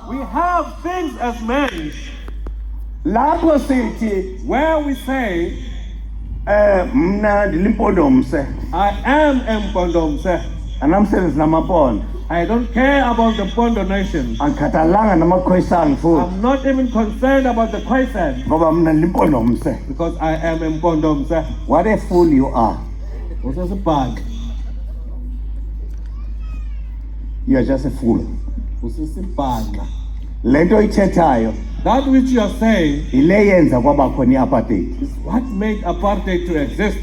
We have things as men lapho sithi where we say, mna ndilimpondomse I am Mpondomse. anamsebenzi namaphondo I don't care about the Pondo nation. angikhathalanga namakhwesana futhi I'm not even concerned about the Khoisan ngoba mna ndilimpondomse. because I am Mpondomse. What a fool you are. Usisibhanga. You are just a fool. Usisibhanga. Lento ithethayo That which you are saying ile yenza kwaba khona iapartheid. is what made apartheid to exist.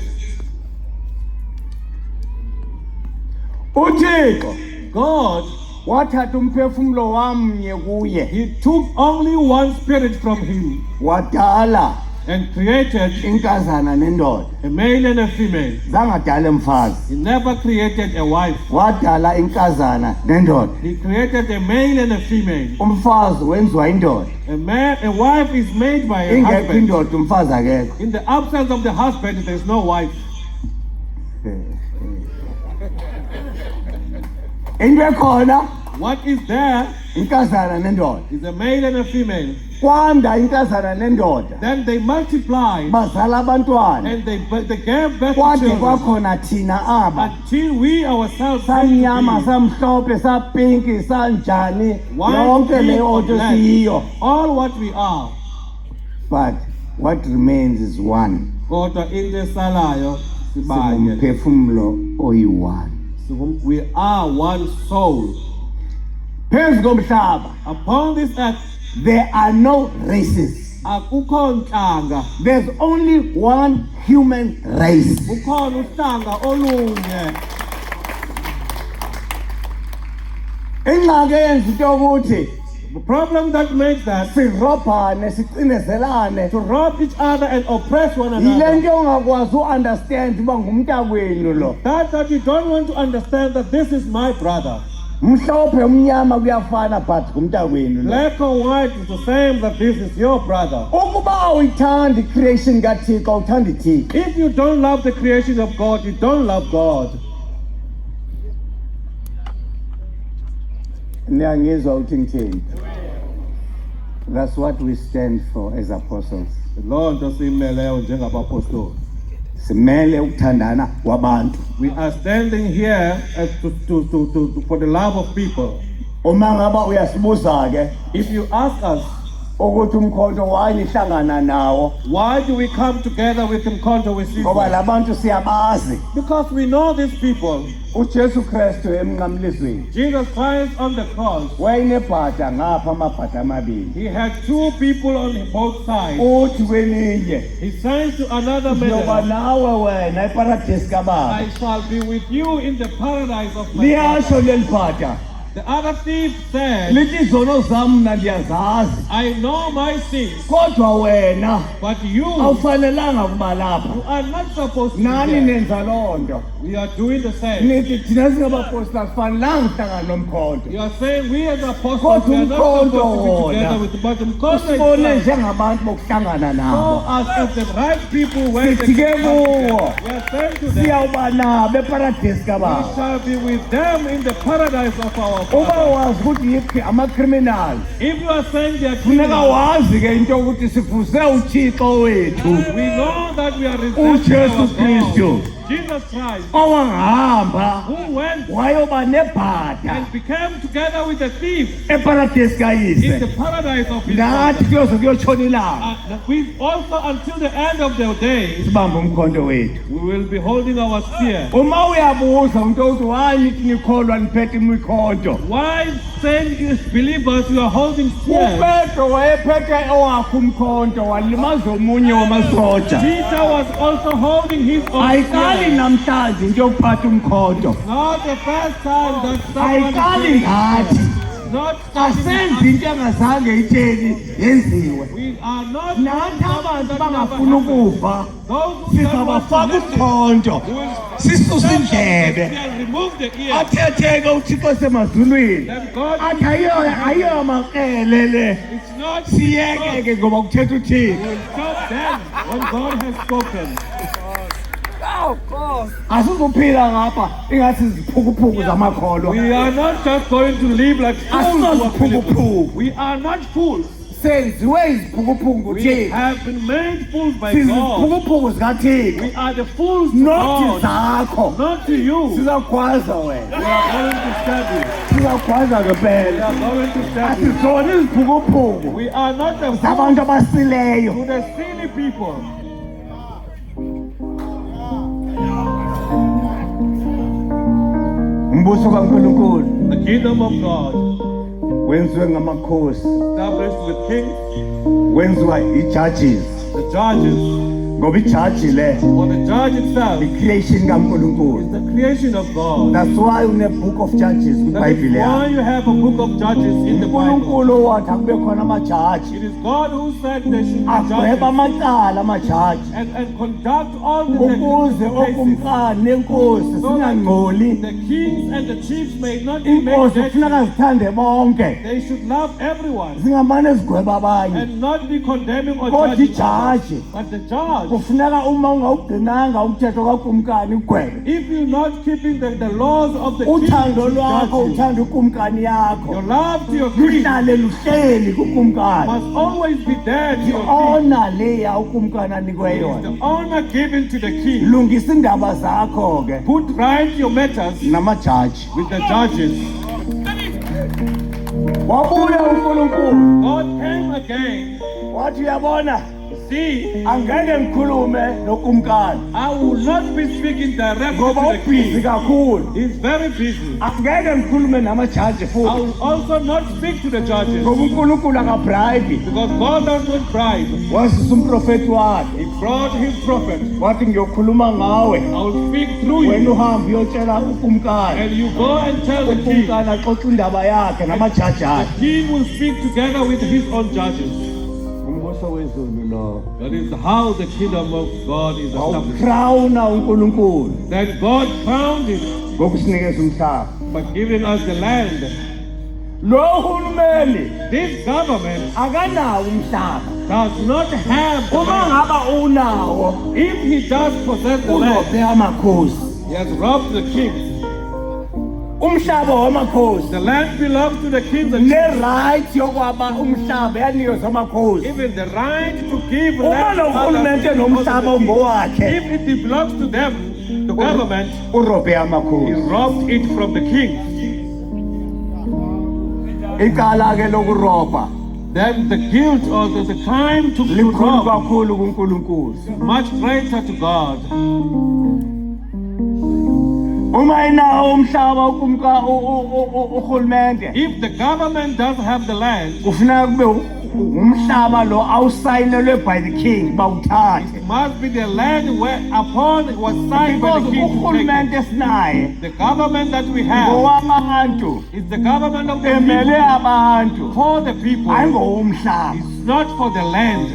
uThixo God, wathatha umphefumulo wamnye kuye He took only one spirit from him wadala and created inkazana nendoda a male and a female. zangadala emfazi He never created a wife. wadala inkazana nendoda He created a male and a female. umfazi wenziwa indoda A wife is made by a ingekho husband. indoda umfazi akekho. In the absence of the husband, there is no wife. into ekhona What is there inkazana nendoda is a male and a female. kwanda inkazana nendoda Then they multiplied bazala abantwana and they gave birth to kwade children kwakhona thina aba until we ourselves came to samnyama be samhlophe sapinki sanjani white, yonke green, leyo or nto black. siyiyo, All what we are. but what remains is one. Kodwa into esalayo sibanye. Singumphefumulo oyi-one. We are one soul. Phezu komhlaba Upon this earth, there are no races. akukho ntlanga. There's only one human race. Kukhona uhlanga olunye. Ingxaki eyenza into yokuthi The problem that makes that sirobhane sicinezelane to rob each other and oppress one yile another. nto ongakwazi u-understand uba ngumntakwenu lo. That you don't want to understand that this is my brother. Mhlophe umnyama kuyafana but ngumntakwenu lo. Black or white is the same, that this is your brother. Ukuba awuyithandi i-creation kaThixo awuthandi Thixo. If you don't love the creation of God, you don't love God. Niyangizwa ukuthi ngithini. That's what we stand for as apostles. Loo nto siyimeleyo njengabapostoli. Simele ukuthandana kwabantu. We are standing here as for the love of people. Uma ngaba uyasibuza ke If you ask us, ukuthi umkhonto wayihlangana nawo why do we come together with Mkhonto ngoba Wesizwe? labantu siyabazi. Because we know these people. uJesu Kristu emnqamlizweni Jesus Christ on the cross, wayinebhada ngapha amabhada amabili. He had two people on both sides. Uthi kwelinye He says to another njoba man, nawe wena eparadesi kababa. I shall be with you in the paradise of my Liyasho Father. leli bhada The other thief said, lithi izono zami mna ndiyazazi I know my sins, kodwa wena but you awufanelanga kuba lapha. are not supposed to be Nani there. nenza loo nto. We are doing the same. Nithi thina singabapostoli asifanelanga ukuhlangana nomkhonto. You are saying we as apostles, Kodwa we are not umkhonto supposed to be wona together with the bottom. Because usibone njengabantu bokuhlangana nabo. us as the right people when they Sithi ke come together. kuwo We are saying to them, siyawuba nabo eparadesi we kababa. shall be with them in the paradise of our Uba Father. wazi ukuthi yiphi ama-criminals If you are saying they are funeka criminals, wazi ke into yokuthi sifuse uThixo wethu we know that we are uJesu resenting our Kristu God. Jesus Christ, owahamba who went wayoba nebhada and became together with the thief eparadesi in kayise. the paradise of his Nathi Father. kuyoze kuyotshona ilanga We also, until the end of the day, sibambe umkhonto wethu. we will be holding our spear. Uma uyabuza umuntu ukuthi why nithi nikholwa niphethe imikhonto. Why saying as believers you are holding spears? uPetro wayephethe owakhe umkhonto walimaza omunye wamasoja. Peter was also holding his own Ayiqali spear. namhlanje into yokuphatha umkhonto. Not the first time that someone Ayiqali ngathi. not Asenzi into engazange itheni yenziwe. we are not Nathi abantu bangafuna ukufa those who don't want to sizabafaka live, umkhonto we will sisuse indlebe. we will remove the ear. Athetheke uThixo semazulwini. Then God, Athi ayiyo amaqele le. it's not Siyeke ke ngoba kuthetha uThixo. we will stop them when God has spoken. of course. Asikuphila ngapha ingathi iziphukuphuku zamakholwa. We are not just going to live like fools. who are Asiziphukuphuku. believers. We are not fools. Senziwe iziphukuphuku We nguThixo. have been made fools by God. Siziphukuphuku zikaThixo. We are the fools to Not God, zakho. not to you. Sizakwaza wena. We are going to stab you. Sizakwaza We ngempela. are going to stab you. Asizona iziphukuphuku We are not the fools zabantu abasileyo. to the silly people. Umbuso kaNkulunkulu The kingdom of God, wenziwe ngamakhosi, established with kings, wenziwa i-judges. the judges. Ngoba ijaji le For the judge itself i-creation is kaNkulunkulu. the creation of God. That's why une-book of Judges That is kwibhayibhile why yakho. you have a book of judges in the Bible. uNkulunkulu wathi akube khona amajaji It is God who said there should be agweba judges amacala amajaji and conduct all the ukuze cases. okumkani nenkosi So that singangcoli. the kings and the chiefs may not be made Inkosi dirty. kufuneka zithande bonke, They should love everyone zingamane zigweba abanye. and not be condemning or Kodwa judging others. ijaji But the judge, kufuneka uma ungawugcinanga umthetho kakumkani ugwebe. if you're not keeping the laws of the king, Uthando to lwakho judge you. uthanda ukumkani yakho Your love to your king luhlale luhleli kukumkani. must always be there to your king. Honor leya ukumkani anikwe It is yona. the honor given to the king. Lungisa indaba zakho ke Put right your matters namajaji. with the judges. Wabuya uNkulunkulu God came again. wathi uyabona See, angeke ngikhulume nokumkani I will not be speaking directly ngoba to the ubhizi king. kakhulu. He's very busy. Angeke ngikhulume namajaji I futhi will also not speak to the judges ngoba uNkulunkulu akabribe. because God does not bribe. Wasisa umprofeti wakhe He brought his prophet. wathi ngiyokhuluma ngawe, I will speak through wena you, uhambe uyotshela ukumkani. and you go and tell the king. Ukumkani axoxe indaba yakhe namajaji The akhe. king will speak together with his own judges. Umbuso wezulu lo That is how the kingdom of God is established. wawukhrawuna uNkulunkulu That God crowned it ngokusinikeza umhlaba. by giving us the land. Lo hulumeni This government akanawo umhlaba. does not have the Uma land. ngaba unawo If he does possess the land, uzobhe amakhosi. he has robbed the king. Umhlaba wamakhosi The land belongs to the kings and chiefs. ne-right yokwaba umhlaba yanikezwa amakhosi. Even the right to give Uma land lo to hulumeni others enomhlaba is ungowakhe, if it belongs to them, the government, urobhe he amakhosi. robbed it from the king. Icala ke lokurobha Then the guilt or the crime to likhulu rob kakhulu kuNkulunkulu. much greater to God. Uma inawo umhlaba uhulumende If the government does have the land, kufuneka kube umhlaba lo awusayinelwe by the king bawuthathe. it must be the land where upon it was signed by Because the king to take uhulumende it. esinaye The government that we have ngowabantu, is the government of the emele people, abantu, for the people. hayi ngowomhlaba. It's not for the land.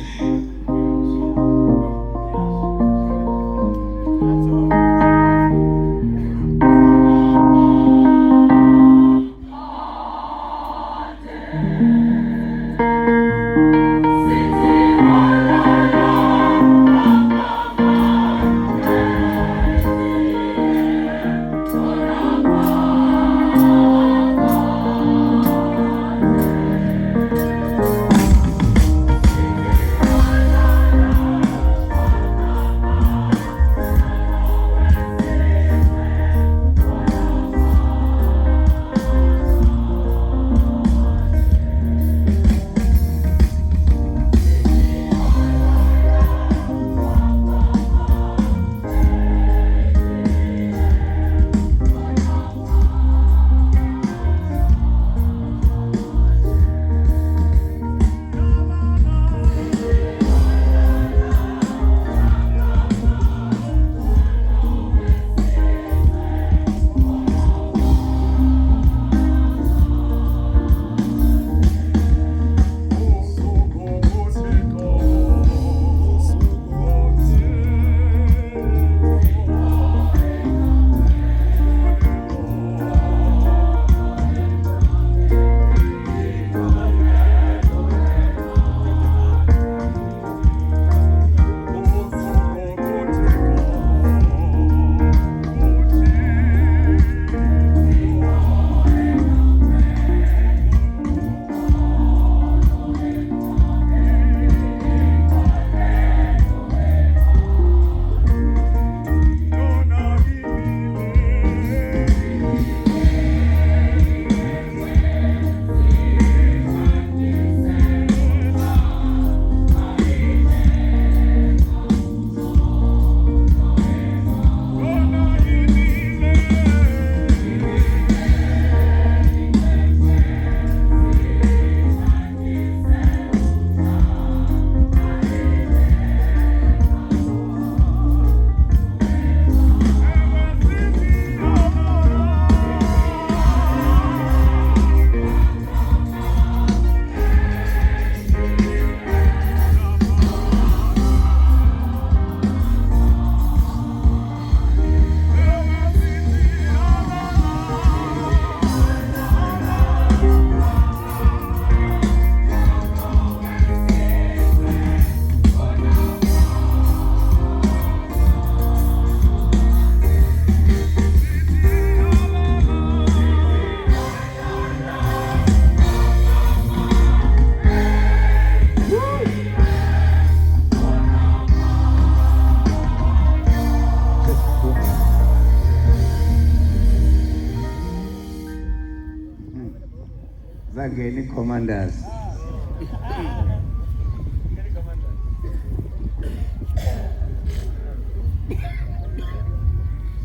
kungangeni commanders.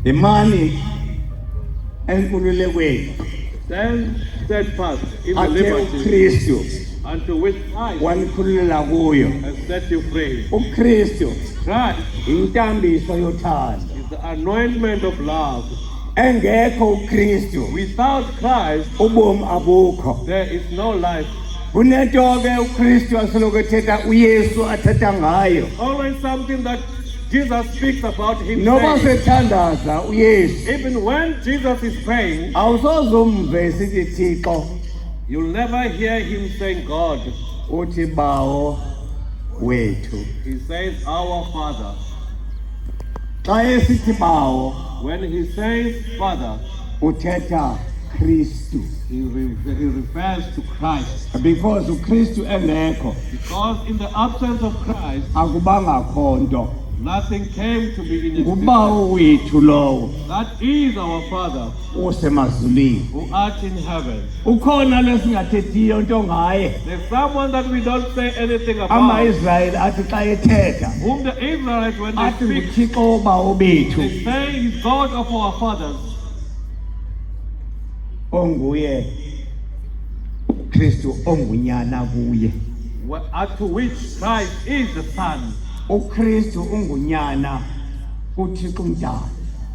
Imani enkululekweni Stand steadfast in the athe liberty uKristu unto which Christ wanikhululela kuyo. has set you free. uKristu Christ intambiso yothando. is the anointment of love. Engekho uKristu Without Christ, ubomi abukho. there is no life. Kunento ke uKristu asoloko ethetha uYesu athetha ngayo. Always something that Jesus speaks about Noba himself. sethandaza uYesu Even when Jesus is praying, awusozumve sithi Thixo you'll never hear him saying God. uthi bawo wethu. He says our Father. Xa esithi bawo When he says Father, uthetha Kristu. he refers to Christ. Because uKristu engekho Because in the absence of Christ, akubanga khonto. nothing came to be in existence. Ngubawo wethu lowo That is our Father usemazulwini. who art in heaven. Ukhona lesingathethiyo nto ngaye. There's someone that we don't say anything about, Ama-Israyeli athi xa ethetha whom the Israelites, when they athi speak, nguThixo wobawo bethu they say he's God of our fathers, onguye Kristu ongunyana kuye. to which Christ is the Son. uKristu ungunyana kuThixo umdala.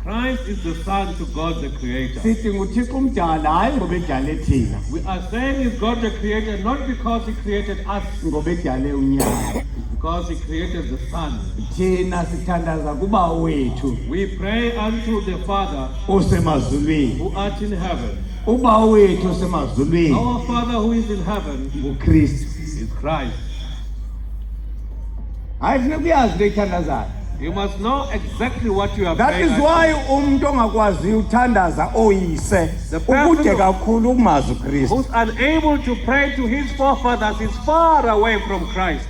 Christ is the Son to God the Creator. Sithi nguThixo umdala hayi ngoba edale thina, We are saying he's God the Creator not because he created us, ngoba edale unyana. because he created the Son. Thina sithandaza kubawo wethu We pray unto the Father osemazulwini. who art in heaven. Ubawo wethu osemazulwini Our Father who is in heaven nguKristu. is Christ. Hayi funa kuyazi le ithandazayo. You must know exactly what you are That praying is unto. why umuntu ongakwazi uthandaza oyise The person ukude kakhulu ukumazi uKristu. who's unable to pray to his forefathers is far away from Christ.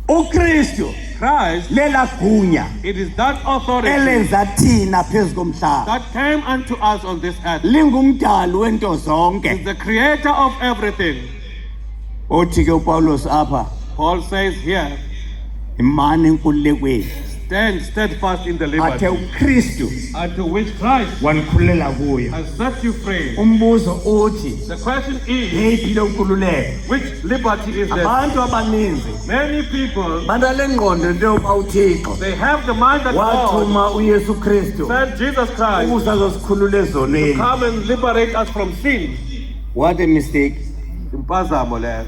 uKristu Christ, lela gunya it is that authority elenza thina phezu komhlaba. that came unto us on this earth. Lingumdali wento He's zonke. the creator of everything. Othi ke uPaulus apha Paul says here, imani enkululekweni stand steadfast in the athe liberty uKristu unto which Christ wanikhululela kuyo. has set you free. Umbuzo uthi The question is, yeyiphi le nkululeko? which liberty is this? Abantu abaninzi Many people, banale ngqondo into yokuba uThixo they have the mind that God wathuma uYesu Kristu sent Jesus Christ ukuze azosikhulula ezonweni. come and liberate us from sin. What a mistake. Impazamo leyo.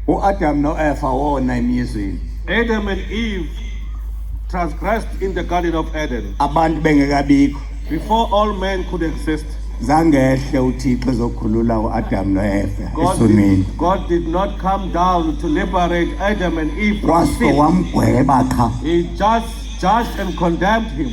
uAdam noEva wona emyezweni. Adam and Eve transgressed in the Garden of Eden. Abantu bengekabikho Before all men could exist, zangehle uThixo ezokhulula uAdam noEva God esonweni. God did not come down to liberate Adam and Eve from Waso sin. wamgweba cha. He just judged and condemned him.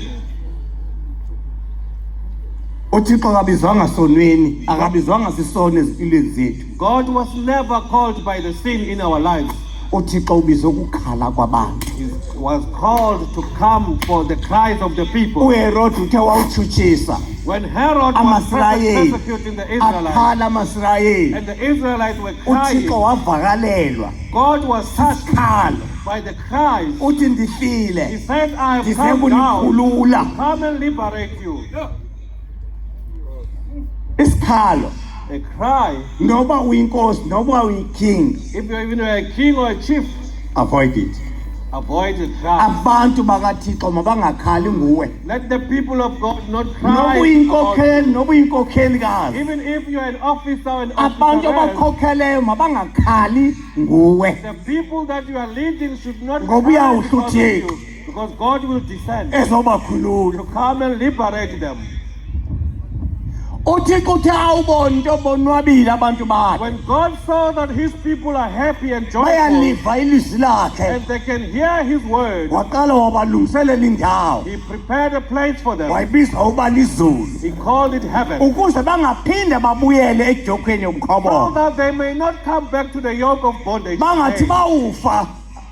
uThixo akabizwanga sonweni, akabizwanga sisono ezimpilweni zethu. God was never called by the sin in our lives. uThixo ubizwe ukukhala kwabantu. He was called to come for the cries of the people. uHerod uthe wawutshutshisa When Herod was amaSirayeli persecuting the Israelites, akhala amaSirayeli, and the Israelites were uThixo crying, wavakalelwa God was touched khalo. by the cries. uthi He ndifile said, I have ndize come down, kunikhulula. come and liberate you. Isikhalo A cry. noba uyinkosi noba uyiking, If you're even a king or a chief, avoid it. avoid the cry. Abantu bakaThixo mabangakhali nguwe. Let the people of God not Noba cry. About, uyinkokheli noba uyinkokheli even if you're an officer or an abantu officer, abakhokheleyo mabangakhali nguwe. the people that you are leading should not Ngoba cry uyawuhla because of uThixo. you, because God will descend Ezobakhulula. to come and liberate them. uThixo uthe awubona into bonwabile abantu bakhe, When God saw that his people are happy and joyful bayaliva ilizwi lakhe, and they can hear his word, waqala wabalungiselela indawo, he prepared a place for them. wayibiza uba lizulu, He called it heaven, ukuze bangaphinde babuyele ejokhweni so yomkhoboka. that they may not come back to the yoke of bondage. Bangathi bawufa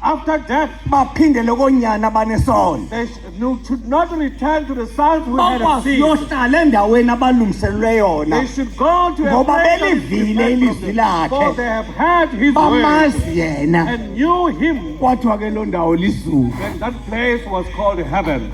After death, baphindele konyana banesono they should not return to the sons who had a bakwazi seed. yohlala endaweni abalungiselelwe yona They should go to a ngoba place that is belivile prepared for ilizwi them, for lakhe they have heard his word bamazi yena and knew him. kwathiwa ke lo ndawo lizulu Then that place was called heaven.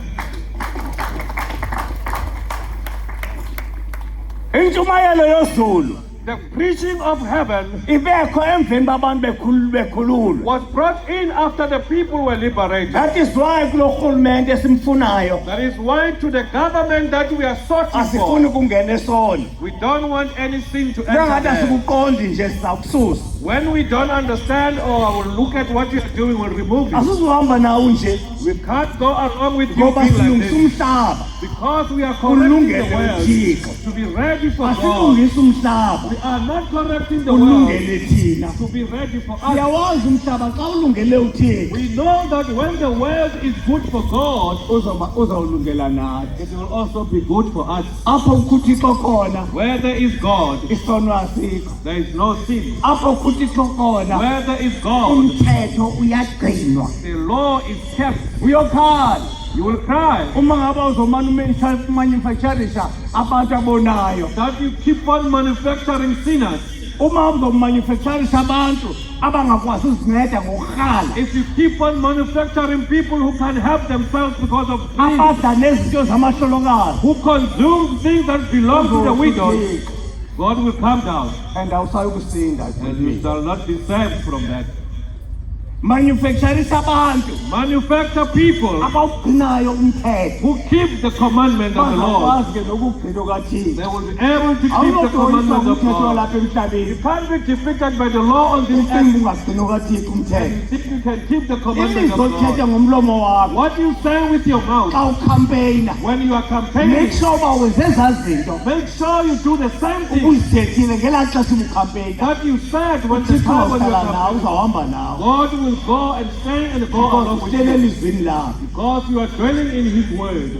intshumayelo yozulu The preaching of heaven ibekho emveni babantu bekhululwa was brought in after the people were liberated. that is why kulo rhulumente esimfunayo That is why to the government that we are searching asifuni for, kungena esono we don't want any sin to enter njengathi there. asikuqondi nje siza kususa When we don't understand or will look at what you're doing, we'll remove it. asizuhamba nawo nje We can't go along with you ngoba being like silungisa this umhlaba because we are correcting Kulungele the world uThixo. to be ready for God. asilungisa umhlaba We are not correcting the world ulungele thina to be ready for us. siyawazi umhlaba xa ulungele uthixo We know that when the world is good for God, uzawulungela nathi it will also be good for us. apho ukhuthiswa khona Where there is God, isono asikho there is no sin. apho ukhuthiswa khona Where there is God, umthetho uyagcinwa the law is kept. uyokhala You will cry uma ngabe uzomane umanufacturisha abantu abonayo that you keep on manufacturing sinners. uma uzomanufacturisha abantu abangakwazi uzinceda ngokurhala If you keep on manufacturing people who can help themselves because of greed, abadla nezinto zamahlolokazi who consume things that belong to the widows, God will come down and awusayi kusinda and you shall not be saved from that. manufacturisa abantu Manufacture people abawugcinayo umthetho who keep the commandment of the Lord. bangakwazi ke nokugcina okathini They will be able to keep the awunodoyiswa commandments of umthetho God. walapha You emhlabeni can't be defeated by the law on this ucimba earth. ungagcina okathixo umthetho You think you can keep the commandments ilizwi of olithethe God. ngomlomo wakho What you say with your mouth xa ukhampeyina when you are make campaigning, sure uba wenze ezaa zinto make sure you do the same thing ubuzithethile ngelaa xesha ubukhampeyina that you said when the uthixo time when you uzawuhlala are nawe campaigning. uzawuhamba nawe God will go and stay and go because along with uhlele you elizwini lakhe because you are dwelling in His word.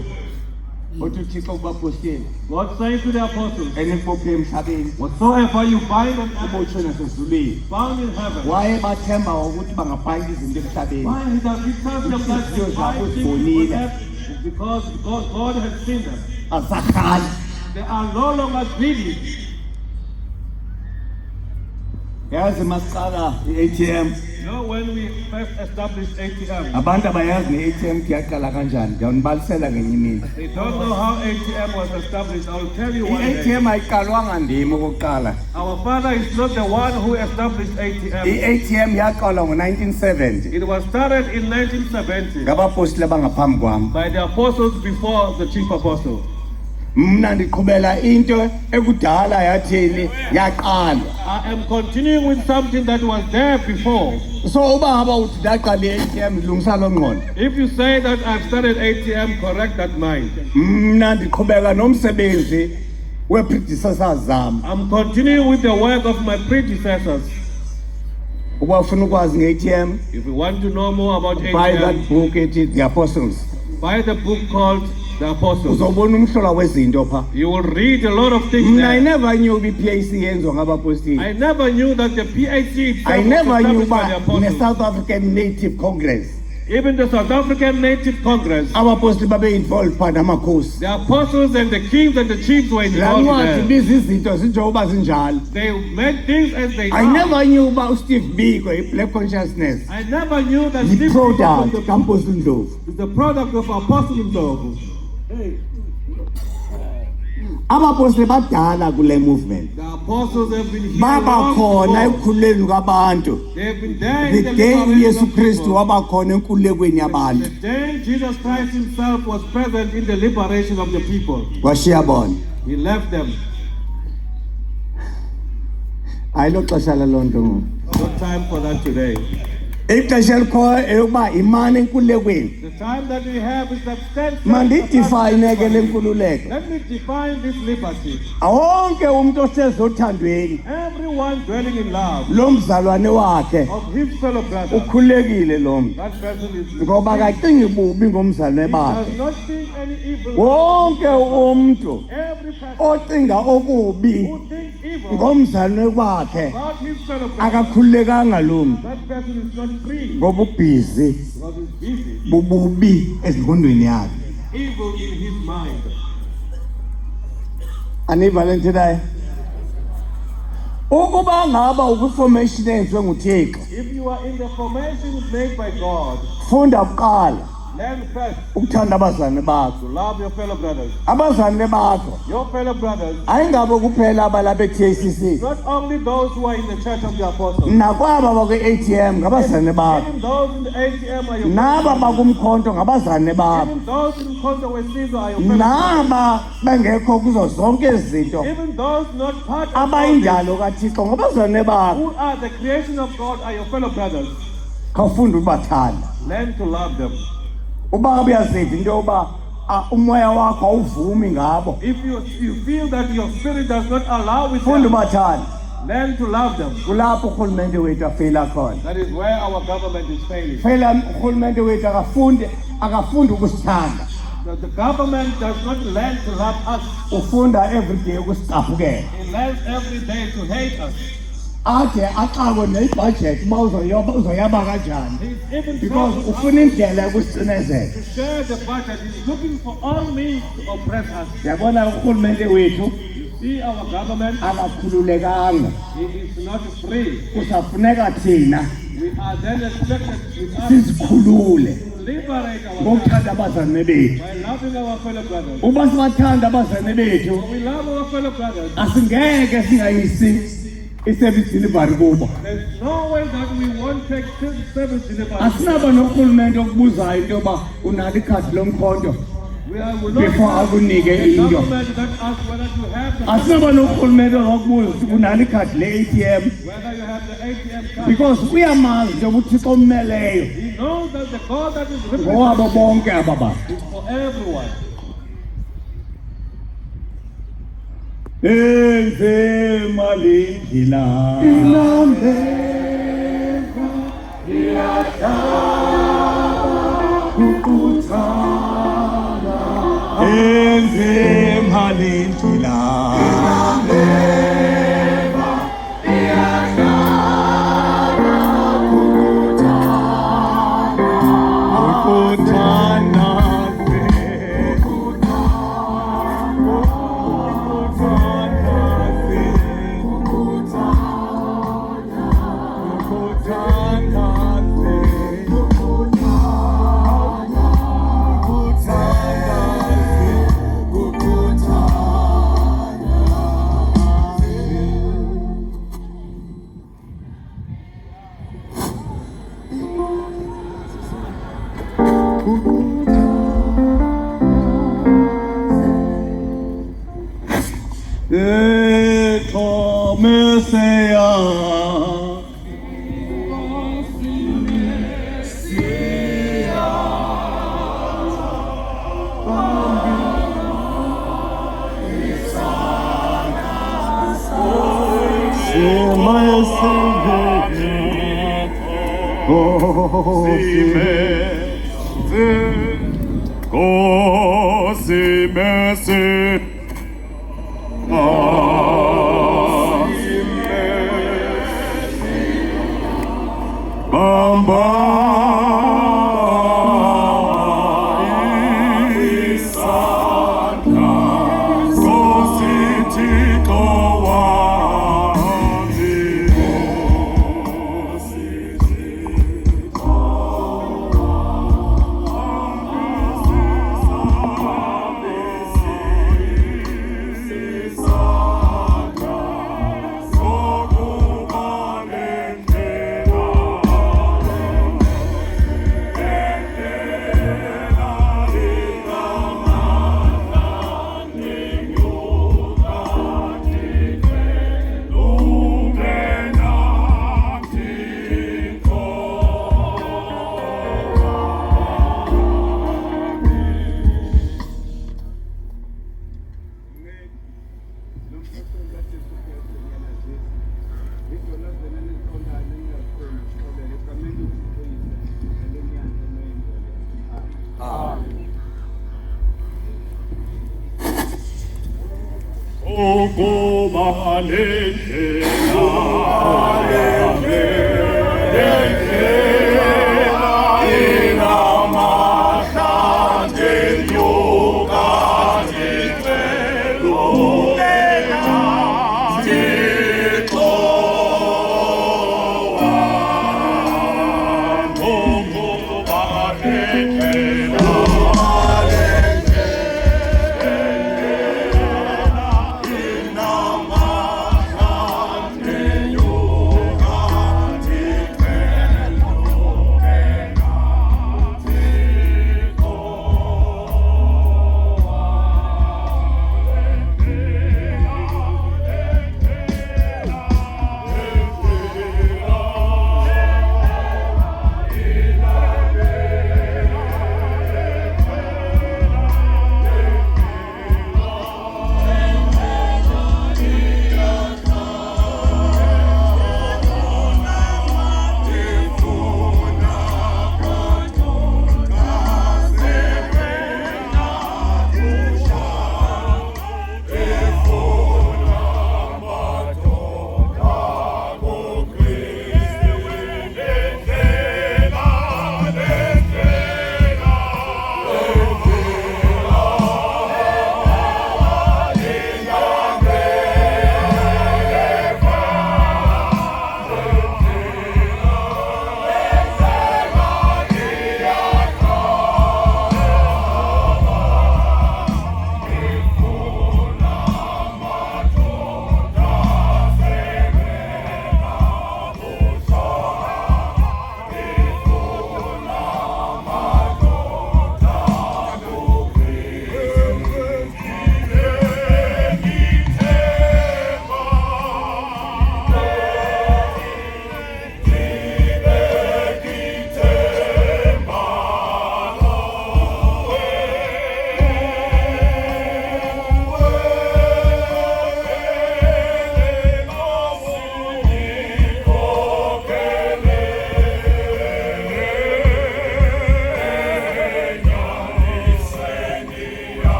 othi uthixo kubaposteli God says to the apostles, enibophe emhlabeni whatsoever you bind on earth ubotshwe nasezulwini bound in heaven. waye bathemba ukuthi bangabhayila izinto emhlabeni Why does He tell them that they bind things on earth? It's because God has seen them. asarhali They are no longer greedy. yazi masiqala i-ATM You know, when we first established ATM, abantu abayazi ne-ATM kuyaqala kanjani ndiyawunibalisela ngenye imini they don't know how ATM was established. I will tell you one day. i-ATM ayiqalwanga ndim okokuqala Our father is not the one who established ATM. i-ATM yaqalwa ngo-1970 It was started in 1970 ngabapostile abangaphambi kwam by the apostles before the chief apostle. mna ndiqhubela into ekudala yathini yaqalwa I am continuing with something that was there before. so uba ngaba uthi ndaqala i-ATM ndilungisa loo ngqondo If you say that I've started ATM, correct that mind. mna ndiqhubeka nomsebenzi wee-predecessors zam I'm continuing with the work of my predecessors. uba ufuna ukwazi nge-ATM If you want to know more about buy that ATM, book ethi The Apostles buy the book called The Apostles. uzobona umhlola wezinto pha You will read a lot of things mna I there. never knew uba i-PAC yenziwa ngabapostile I never knew that the PAC itself I was never knew established by the uba apostles. ne-South African Native Congress Even the South African Native Congress, abapostile babe-involved phaa namakhosi the apostles and the kings and the chiefs were laa involved ncwadi there. biza izinto zinjengoba uba zinjalo They made things as they I are. never knew uba uSteve Biko i-Black Consciousness I never knew that this yi-product was kaMposi Ndlovu the product of Apostle Ndlovu. abapostile badala kule movement The apostles have been here baba long khona before. ekukhululeni kwabantu They have been there the in the day liberation uyesu of kristu people. waba khona enkululekweni yabantu The day Jesus Christ himself was present in the liberation of the people. washiya bona He left them. ayilo xesha laloo nto ngoku No time for that today. ixesha elikhoyo eyokuba imani enkululekweni The time that we have is that stand. mandidifayine ke le nkululeko Let me define this liberty. awonke umntu osezothandweni Everyone dwelling in love lo mzalwane wakhe of his fellow brother. ukhululekile lo mntu That person is. ngoba akacingi bubi ngomzalwane He bakhe does not think any evil. wonke umntu Every person ocinga okubi who thinks evil evil ngomzalwane wakhe about his fellow brother, akakhululekanga lumntu that person is not free ngoba ubhizi because he's busy. bububi ezingqondweni yakhe. Evil in his mind. Aniva le nto naye ukuba ngaba ukwiformation eyenziwe nguThixo, If you are in the formation made by God, funda kuqala learn first ukuthanda abazalwane bakho. to love your fellow brothers. Abazalwane bakho Your fellow brothers, ayingabo kuphela abalapha e-KCC, not only those who are in the church of the apostles, nakwaba bakwe-ATM ngabazalwane bakho, even those in the ATM are your naba fellow brothers. bakumkhonto ngabazalwane bakho, Even those in contact with Caesar are your fellow brothers. naba bengekho kuzo zonke ezi zinto Even those not part of all this, abayindalo kaThixo ngabazalwane bakho. who are the creation of God are your fellow brothers. Khawufunda ukubathanda. Learn to love them. Uba uyaziva into yoba umoya wakho awuvumi ngabo, If you feel that your spirit does not allow with funda them, ubathanda. learn to love them. Kulapho urhulumente wethu afeyila khona. That is where our government is failing. Feyila urhulumente wethu akafundi ukusithanda, The government does not learn to love us. ufunda everyday ukusicaphukela. It learns every day to hate us. Ade axakwe nebudget uba uzoyaba kanjani, He's even because trying ufuna indlela yokusicinezela. to share the budget. He's looking for all means to oppress us. Yabona urhulumente wethu See our government, akakhululekanga, he is not free. kusafuneka thina We are then expected with us sizikhulule to liberate ourselves ngokuthanda abazalwane bethu. by loving our fellow brothers. Uba sibathanda abazalwane bethu, When we love our fellow brothers, asingeke singayisi i-service delivery kubo. there's no way that we won't take service delivery. Asinaba norhulumente okubuzayo into yoba unalo ikhadi lomkhonto We will before not akunike have a into. government that asks whether you have the Asinaba norhulumente okubuza ukuthi unalo ikhadi le-ATM, whether you have the ATM card. because uyamazi nje uThixo ommeleyo He knows that the God that is ngowabo represented bonke aba bantu. is for everyone. Enzima lindlela enzima lindlela ukuthanda 조그만 행태야